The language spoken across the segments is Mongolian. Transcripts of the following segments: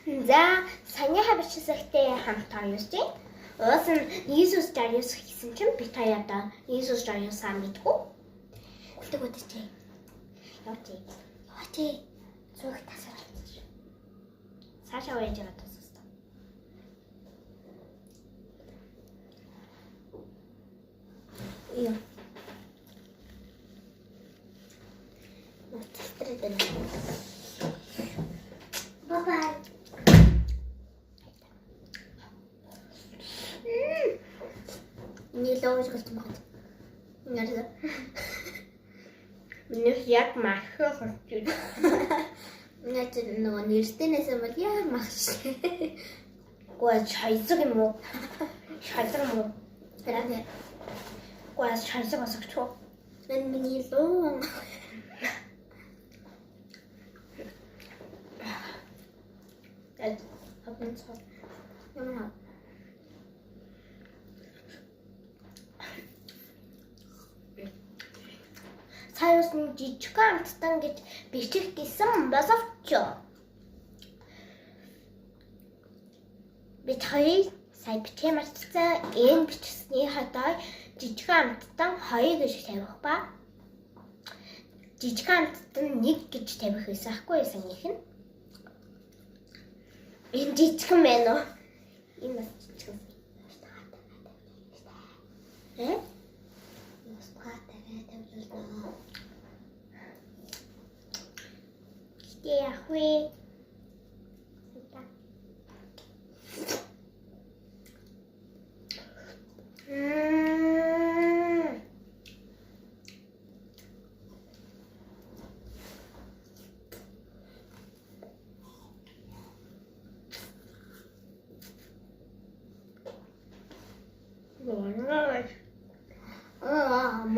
За, саяхан бичсэхтэй хамт оюусын. Уус нь Иесус Дариус хийсэн чинь бид хоёр одоо Иесус Дариусаа мэдгүй. Үлдэг үдчихээ. Яваач. Зүг тасарч. Саашаа уяж яваад тассан. Иё. Настрээд. Бабай. Нилоож гэлж магад. Нэрээ. Миний яг махах гэж. Нэг нөгөө нэртэнээс юм бол яг махш. Гоо чайзаг юм уу? Чайзаг юм уу? Тэрээ. Гоо чайзаг асагч уу? Мен миний лоо. Эд хапнц. Ямар Саяус нь жижиг амттан гэж бичих гэсэн боловч бид хоёр сая бичээ мартсан энэ бичсний хадаа жижиг амттан 2 гэж тавих ба жижиг амттан 1 гэж тавих байсан хгүй байсан их нь энэ жижиг юм байна уу? Энэ бас жижиг юм. Яхвэ.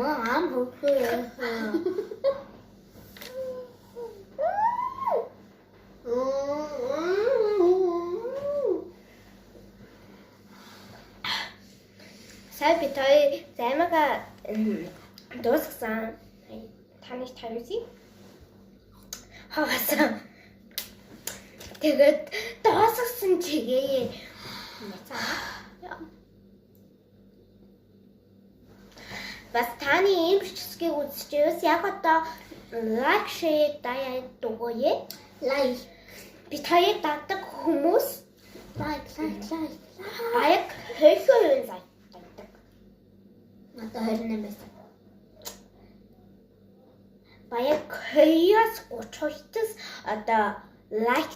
Мам хөөе. Сая бид хоёр займага дуусгасан. Таныг тавьчих. Хавасан. Тэгээд дуусгасан чигээ. Бас таны ийм бичсгийг үзчихээс яг одоо лайк, шеэр даяа дугуйе. Лайк. Бид хоёр дагдаг хүмүүс лайк. Баяг хөөе лайк. Одоо 28 байсан. Баяг 2-32-с одоо лайк